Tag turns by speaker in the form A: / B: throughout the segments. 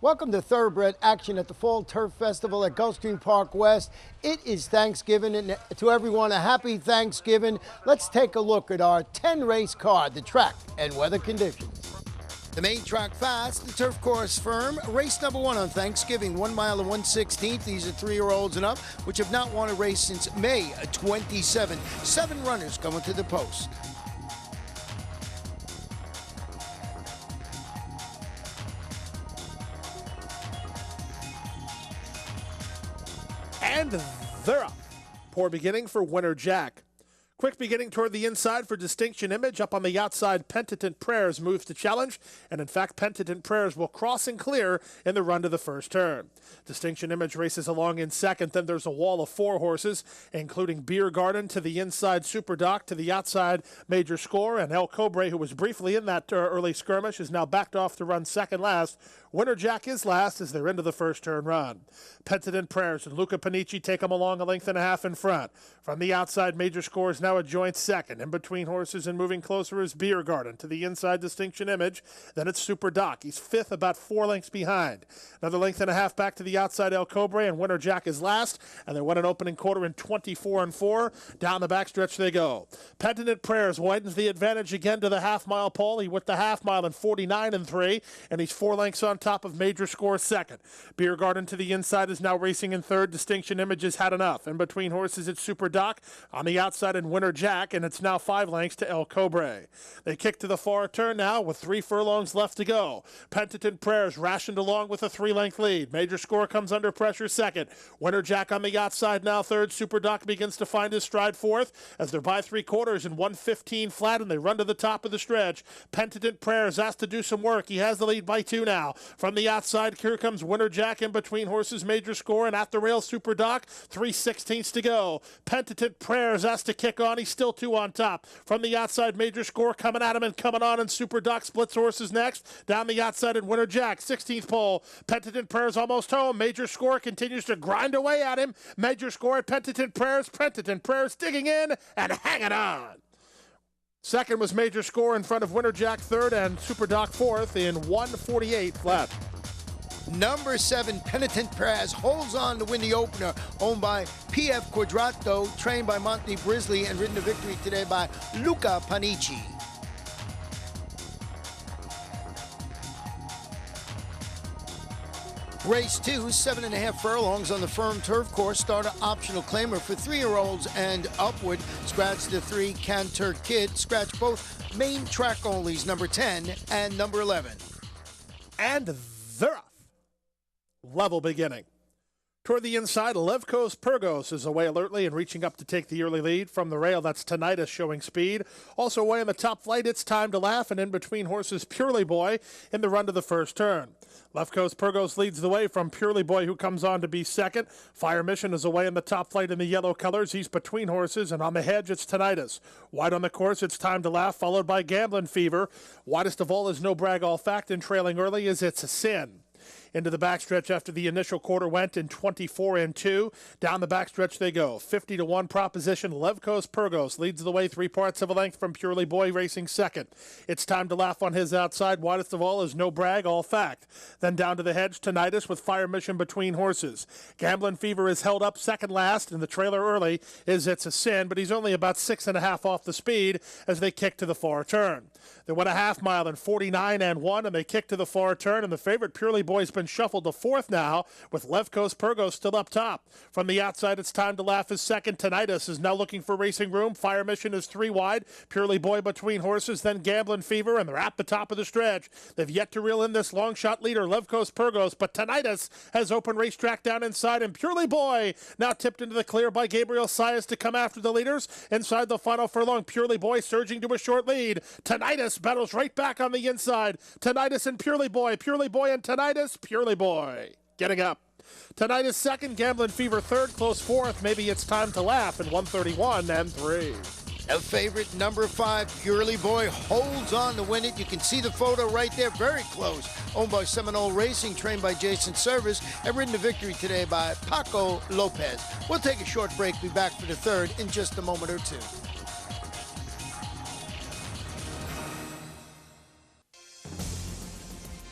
A: Welcome to Thoroughbred action at the Fall Turf Festival at Gulfstream Park West. It is Thanksgiving, and to everyone, a happy Thanksgiving. Let's take a look at our 10-race card, the track and weather conditions. The main track fast, the turf course firm. Race number 1 on Thanksgiving, 1 mile and 1/16. These are 3-year-olds and up, which have not won a race since May 27. 7 runners coming to the post.
B: And they're up. Poor beginning for Winner Jack. Quick beginning toward the inside for Distinction Image. Up on the outside, Penitent Prayers moves to challenge. And in fact, Penitent Prayers will cross and clear in the run to the first turn. Distinction Image races along in second. Then there's a wall of 4 horses, including Beer Garden to the inside, Super Doc to the outside, Major Score. And El Cobre, who was briefly in that early skirmish, is now backed off to run second last. Winner Jack is last as they're into the first turn run. Penitent Prayers and Luca Panici take them along a length and a half in front. From the outside, Major Score is now a joint second. In between horses and moving closer is Beer Garden. To the inside, Distinction Image. Then it's Super Doc. He's 5th, about 4 lengths behind. Another length and a half back to the outside, El Cobre, and Winner Jack is last. And they won an opening quarter in 24-4. Down the backstretch they go. Penitent Prayers widens the advantage again to the half-mile pole. He with the half-mile in 49-3, and he's 4 lengths on top of Major Score second. Beer Garden to the inside is now racing in third. Distinction Image has had enough. In between horses, it's Super Doc. On the outside, and Winner Jack, and it's now 5 lengths to El Cobre. They kick to the far turn now with 3 furlongs left to go. Penitent Prayers rationed along with a 3-length lead. Major Score comes under pressure second. Winner Jack on the outside now third. Super Doc begins to find his stride fourth as they're by 3/4 and 1:15 flat, and they run to the top of the stretch. Penitent Prayers asked to do some work. He has the lead by 2 now. From the outside, here comes Winner Jack. In between horses, Major Score, and at the rail, Super Doc. 3/16 to go. Penitent Prayers asked to kick on. He's still 2 on top. From the outside, Major Score coming at him and coming on, and Super Doc splits horses next. Down the outside, and Winner Jack, 16th pole. Penitent Prayers almost home. Major Score continues to grind away at him. Major Score at Penitent Prayers. Penitent Prayers digging in and hanging on. Second was Major Score in front of Winner Jack third, and Super Doc fourth in 1:48 flat.
A: Number 7, Penitent Prayers, holds on to win the opener, owned by P.F. Quadrato, trained by Monty Brisley, and ridden to victory today by Luca Panici. Race 2, 7.5 furlongs on the firm turf course. Starter optional claimer for 3-year-olds and upward. Scratch the 3 Canter Kid. Scratch both main track onlys, number 10 and number 11.
B: And they're off. Level beginning. Toward the inside, Levkos Purgos is away alertly and reaching up to take the early lead. From the rail, that's Tinnitus showing speed. Also away in the top flight, it's Time to Laugh, and in between horses, Purely Boy in the run to the first turn. Levkos Purgos leads the way from Purely Boy, who comes on to be second. Fire Mission is away in the top flight in the yellow colors. He's between horses, and on the hedge, it's Tinnitus. Wide on the course, it's Time to Laugh, followed by Gamblin' Fever. Widest of all is No Brag All Fact, and trailing early is It's a Sin. Into the backstretch after the initial quarter went in 24-2. Down the backstretch they go. 50-1 proposition. Levkos Purgos leads the way 3/4 of a length from Purely Boy racing second. It's Time to Laugh on his outside. Widest of all is No Brag, All Fact. Then down to the hedge, Tinnitus with Fire Mission between horses. Gamblin' Fever is held up second last, and the trailer early is It's a Sin, but he's only about 6.5 off the speed as they kick to the far turn. They went a half mile in 49-1, and they kick to the far turn, and the favorite Purely Boy's been shuffled to fourth now, with Levkos Purgos still up top. From the outside, it's Time to Laugh is second. Tinnitus is now looking for racing room. Fire Mission is 3 wide. Purely Boy between horses, then Gamblin' Fever, and they're at the top of the stretch. They've yet to reel in this long shot leader, Levkos Purgos, but Tinnitus has open racetrack down inside, and Purely Boy now tipped into the clear by Gabriel Sias to come after the leaders. Inside the final furlong, Purely Boy surging to a short lead. Tinnitus battles right back on the inside. Tinnitus and Purely Boy and Tinnitus. Purely Boy getting up. Tinnitus second, Gamblin' Fever third, close fourth. Maybe It's Time to Laugh in 1:31-3.
A: A favorite, number 5, Purely Boy, holds on to win it. You can see the photo right there, very close. Owned by Seminole Racing, trained by Jason Service, and ridden to victory today by Paco Lopez. We'll take a short break, be back for the third in just a moment or two.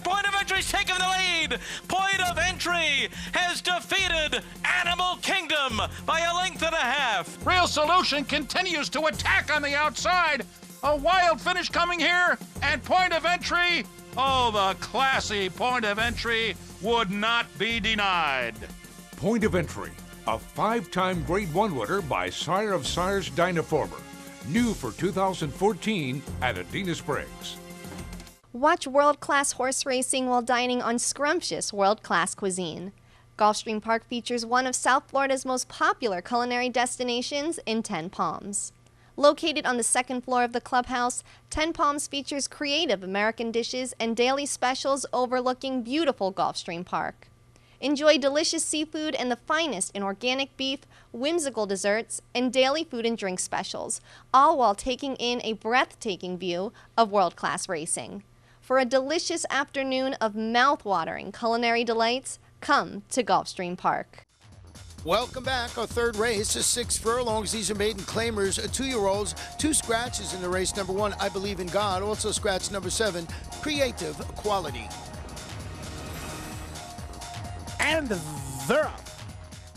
C: Point of entry's taking the lead. lead. Point of Entry has defeated Animal Kingdom by a length and a half.
D: Real Solution continues to attack on the outside. A wild finish coming here, and Point of Entry, oh, the classy Point of Entry would not be denied.
E: Point of Entry, a 5-time Grade 1 winner by Sire of Sires Dynaformer. New for 2014 at Adena Springs.
F: Watch world-class horse racing while dining on scrumptious world-class cuisine. Gulfstream Park features one of South Florida's most popular culinary destinations in Ten Palms. Located on the second floor of the clubhouse, Ten Palms features creative American dishes and daily specials overlooking beautiful Gulfstream Park. Enjoy delicious seafood and the finest in organic beef, whimsical desserts, and daily food and drink specials, all while taking in a breathtaking view of world-class racing. For a delicious afternoon of mouth-watering culinary delights, come to Gulfstream Park.
A: Welcome back. Our third race is 6 furlongs. These are maiden claimers, 2-year-olds, 2 scratches in the race. Number 1, I Believe in God. Also scratch number 7, Creative Quality.
B: And they're up.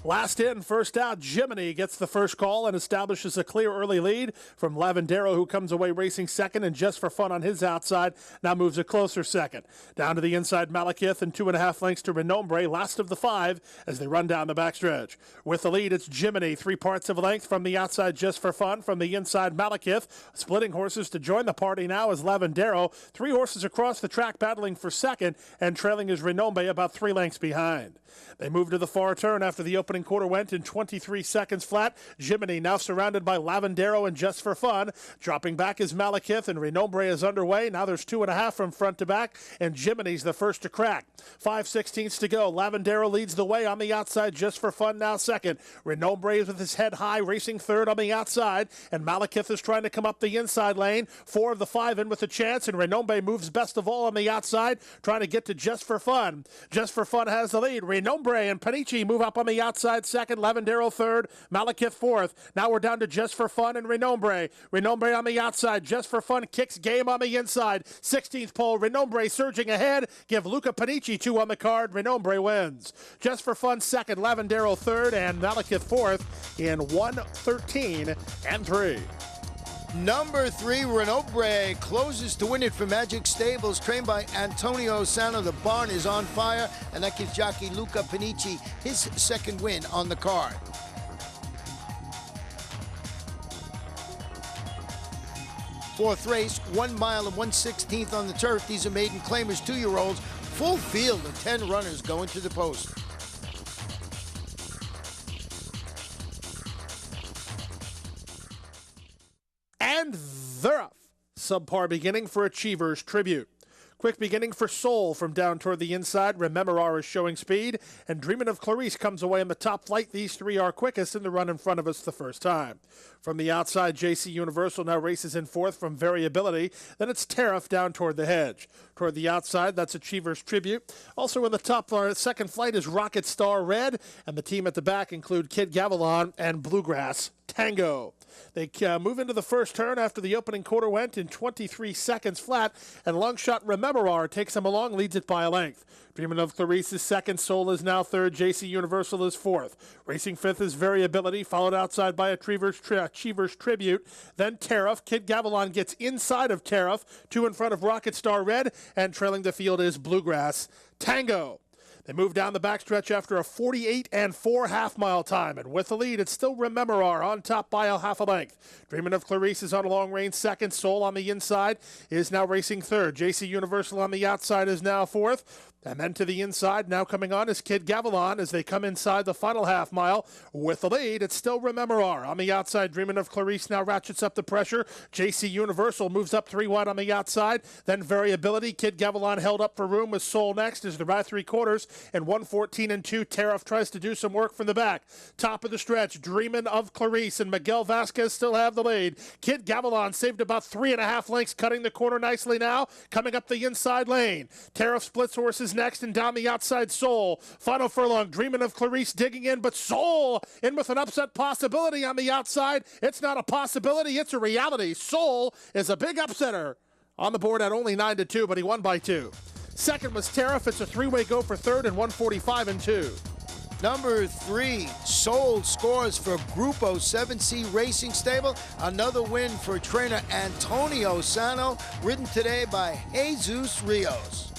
B: Last in, first out, Jiminy gets the first call and establishes a clear early lead from Lavendero, who comes away racing second, and Just for Fun on his outside now moves a closer second. Down to the inside, Malekith, and 2.5 lengths to Renombre, last of the 5 as they run down the backstretch. With the lead, it's Jiminy, 3 parts of a length from the outside, Just for Fun. From the inside, Malekith. Splitting horses to join the party now is Lavendero. 3 horses across the track battling for second, and trailing is Renombre about 3 lengths behind. They move to the far turn after the opening quarter went in 23 seconds flat. Jiminy now surrounded by Lavendero and Just for Fun. Dropping back is Malekith, and Renombre is underway. Now there's 2.5 from front to back, and Jiminy's the first to crack. 5/16 to go. Lavendero leads the way on the outside. Just for Fun now second. Renombre is with his head high, racing third on the outside, and Malekith is trying to come up the inside lane. 4 of the 5 in with a chance, and Renombre moves best of all on the outside, trying to get to Just for Fun. Just for Fun has the lead. Renombre and Panici move up on the outside second, Lavendero third, Malekith fourth. Now we're down to Just for Fun and Renombre. Renombre on the outside, Just for Fun kicks game on the inside. 16th pole, Renombre surging ahead. Give Luca Panici 2 on the card. Renombre wins. Just for Fun second, Lavendero third, and Malekith fourth in 1:13 and 3.
A: Number 3, Renombre closes to win it for Magic Stables, trained by Antonio Sano. The barn is on fire, and that gives jockey Luca Panici his second win on the card. Fourth race, 1 mile and 1/16 on the turf. These are maiden claimers, 2-year-olds. Full field of 10 runners going to the post.
B: And they're off. Subpar beginning for Achievers Tribute. Quick beginning for Soul from down toward the inside. Rememorar is showing speed, and Dreamin' of Clarice comes away in the top flight. These 3 are quickest in the run in front of us the first time. From the outside, JC Universal now races in fourth from Variability. Then it's Tariff down toward the hedge. Toward the outside, that's Achievers Tribute. Also in the top second flight is Rocket Star Red, and the team at the back include Kid Gavilon and Bluegrass Tango. They move into the first turn after the opening quarter went in 23 seconds flat, and Longshot Rememorar takes them along, leads it by a length. Dreamin' of Clarice is second, Soul is now third, JC Universal is fourth. Racing fifth is Variability, followed outside by Achievers Tribute. Then Tariff. Kid Gavilon gets inside of Tariff, 2 in front of Rocket Star Red, and trailing the field is Bluegrass Tango. They move down the backstretch after a 48 and 4 half-mile time, and with the lead, it's still Rememorar on top by a half a length. Dreamin' of Clarice is on a long range second. Soul on the inside is now racing third. JC Universal on the outside is now fourth. And then to the inside, now coming on is Kid Gavilon as they come inside the final half mile. With the lead, it's still Rememorar. On the outside, Dreamin' of Clarice now ratchets up the pressure. JC Universal moves up 3 wide on the outside. Then Variability. Kid Gavilon held up for room with Soul next as the right 3/4. And 1:14 and 2. Tariff tries to do some work from the back. Top of the stretch, Dreamin' of Clarice and Miguel Vasquez still have the lead. Kid Gavilon saved about 3.5 lengths, cutting the corner nicely now. Coming up the inside lane. Tariff splits horses next, and down the outside, Soul. Final furlong, Dreamin' of Clarice digging in, but Soul in with an upset possibility on the outside. It's not a possibility, it's a reality. Soul is a big upsetter on the board at only 9-2, but he won by 2. Second was Tariff. It's a three-way go for third and 145 and 2.
A: Number 3, Soul scores for Grupo 7C Racing Stable. Another win for trainer Antonio Sano, ridden today by Jesus Rios.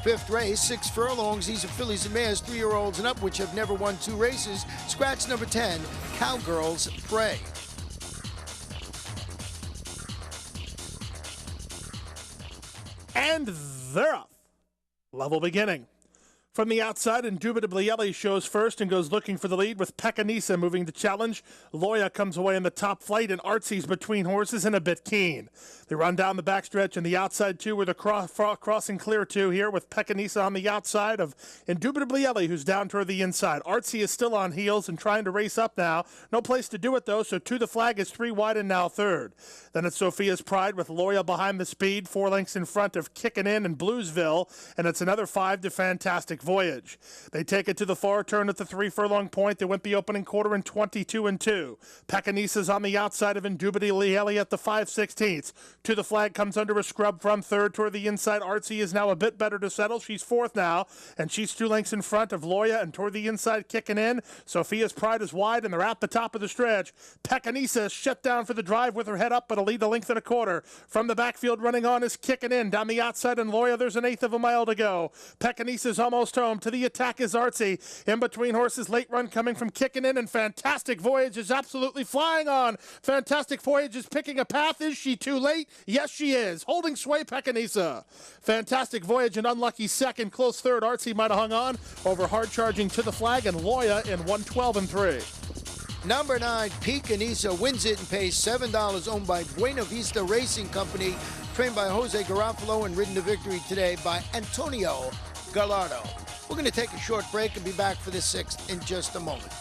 A: Fifth race, 6 furlongs. These are fillies and mares, 3-year-olds and up, which have never won 2 races. Scratch number 10, Cowgirls Pray.
B: And they're off. Level beginning. From the outside, Indubitably Ellie shows first and goes looking for the lead with Pekanisa moving to challenge. Loya comes away in the top flight and Artsy's between horses and a bit keen. They run down the backstretch and the outside two with a crossing clear two here with Pekanisa on the outside of Indubitably Ellie, who's down toward the inside. Artsy is still on heels and trying to race up now. No place to do it though, so To the Flag is 3 wide and now third. Then it's Sophia's Pride with Loya behind the speed, 4 lengths in front of Kickin' In and Bluesville, and it's another 5 to Fantastic Voyage. They take it to the far turn at the 3 furlong point. They went the opening quarter in 22 and 2. Pekanisa's on the outside of Indubitably Ellie at the 5/16. To the Flag comes under a scrub from third toward the inside. Artsy is now a bit better to settle. She's fourth now, and she's 2 lengths in front of Loya, and toward the inside Kicking In. Sophia's Pride is wide, and they're at the top of the stretch. Pekanisa is shut down for the drive with her head up, but a lead a length and a quarter. From the backfield running on is Kicking In. Down the outside, and Loya, there's an 1/8 of a mile to go. Pekanisa's almost home. To the attack is Artsy. In between horses, late run coming from Kicking In, and Fantastic Voyage is absolutely flying on. Fantastic Voyage is picking a path. Is she too late? Yes, she is. Holding sway, Pekanisa. Fantastic Voyage an unlucky second. Close third. Artsy might have hung on over hard charging To the Flag, and Loya in 112 and 3.
A: Number 9, Pekanisa wins it and pays $7, owned by Buena Vista Racing Company, trained by Jose Garofalo and ridden to victory today by Antonio Gallardo. We're going to take a short break and be back for the 6th in just a moment.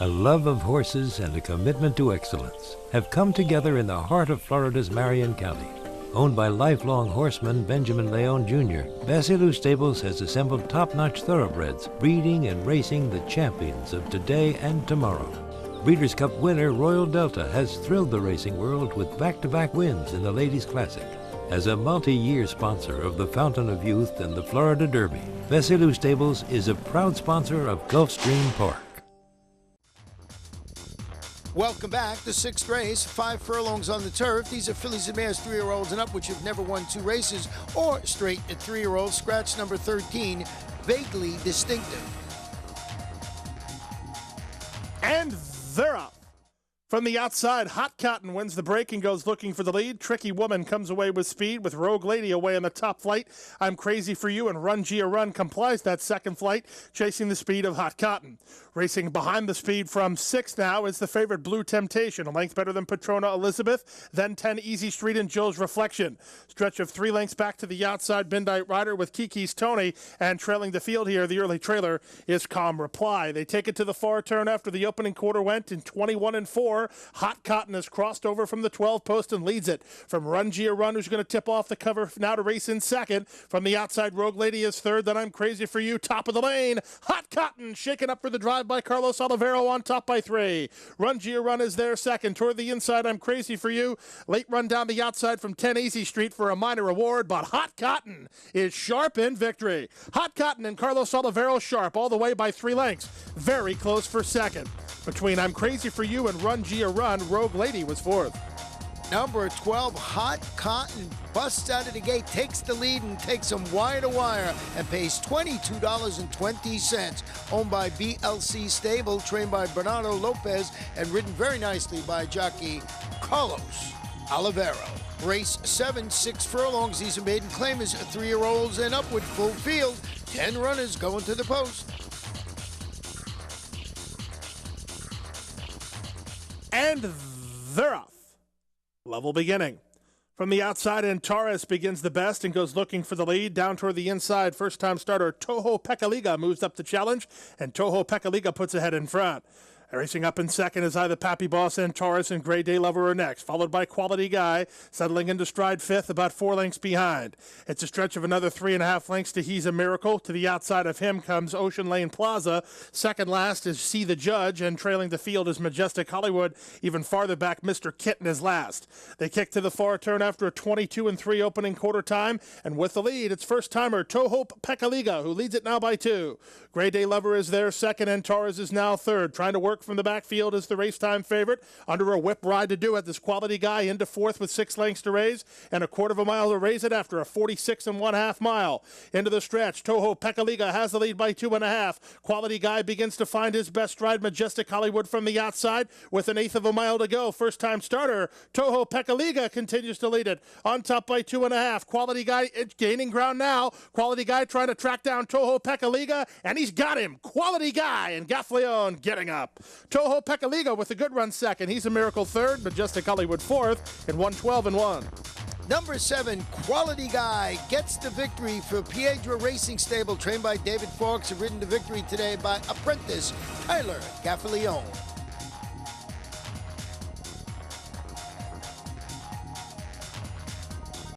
G: A love of horses and a commitment to excellence have come together in the heart of Florida's Marion County. Owned by lifelong horseman Benjamin Leon Jr., Basilou Stables has assembled top-notch thoroughbreds, breeding and racing the champions of today and tomorrow. Breeders' Cup winner Royal Delta has thrilled the racing world with back-to-back wins in the Ladies' Classic. As a multi-year sponsor of the Fountain of Youth and the Florida Derby, Basilou Stables is a proud sponsor of Gulfstream Park.
A: Welcome back. The 6th race, 5 furlongs on the turf. These are fillies and mares, 3-year-olds and up, which have never won 2 races, or straight at 3-year-olds. Scratch number 13, Vaguely Distinctive.
B: And they're up. From the outside, Hot Cotton wins the break and goes looking for the lead. Tricky Woman comes away with speed with Rogue Lady away in the top flight. I'm Crazy for You and Run Gia Run complies that second flight, chasing the speed of Hot Cotton. Racing behind the speed from 6 now is the favorite Blue Temptation, a length better than Patrona Elizabeth, then 10 Easy Street and Joe's Reflection. Stretch of 3 lengths back to the outside, Midnight Rider with Kiki's Tony, and trailing the field here, the early trailer is Calm Reply. They take it to the far turn after the opening quarter went in 21 and 4. Hot Cotton has crossed over from the 12 post and leads it from Run Gia Run, who's going to tip off the cover now to race in second. From the outside, Rogue Lady is third, then I'm Crazy for You, top of the lane. Hot Cotton shaken up for the drive by Carlos Olivero on top by 3. Run Gia Run is there second. Toward the inside, I'm Crazy for You. Late run down the outside from 10 Easy Street for a minor reward, but Hot Cotton is sharp in victory. Hot Cotton and Carlos Olivero sharp all the way by 3 lengths. Very close for second. Between I'm Crazy for You and Run Gia Run, Rogue Lady was fourth.
A: Number 12, Hot Cotton, busts out of the gate, takes the lead and takes them wire to wire and pays $22.20. Owned by BLC Stable, trained by Bernardo Lopez and ridden very nicely by jockey Carlos Olivero. Race 7, 6 furlongs. These are maiden claimers, 3-year-olds and upward, full field. 10 runners going to the post.
B: And they're off. Level beginning. From the outside, Antares begins the best and goes looking for the lead. Down toward the inside, first-time starter Toho Pekaliga moves up to challenge, and Toho Pekaliga puts ahead in front. Racing up in second is either Pappy Boss and Taurus and Gray Day Lover are next, followed by Quality Guy, settling into stride fifth, about 4 lengths behind. It's a stretch of another 3.5 lengths to He's a Miracle. To the outside of him comes Ocean Lane Plaza. Second last is See the Judge, and trailing the field is Majestic Hollywood. Even farther back, Mr. Kitten is last. They kick to the far turn after a 22-3 opening quarter time, and with the lead, it's first-timer Toho Pekaliga, who leads it now by 2. Gray Day Lover is there second, and Torres is now third. Trying to work from the backfield is the race time favorite. Under a whip ride to do it. This Quality Guy into fourth with 6 lengths to raise and a 1/4 mile to raise it after a 46 1/2 mile. Into the stretch, Toho Pekaliga has the lead by 2.5. Quality Guy begins to find his best stride. Majestic Hollywood from the outside with an 1/8 of a mile to go. First time starter, Toho Pekaliga continues to lead it. On top by 2.5. Quality Guy gaining ground now. Quality Guy trying to track down Toho Pekaliga, and he's got him. Quality Guy and Gaffleon getting up. Toho Pekaliga with a good run second. He's a Miracle third. Majestic Hollywood fourth in 1:12-1.
A: Number 7, Quality Guy, gets the victory for Piedra Racing Stable, trained by David Fawkes, and ridden to victory today by apprentice Tyler Gaffleon.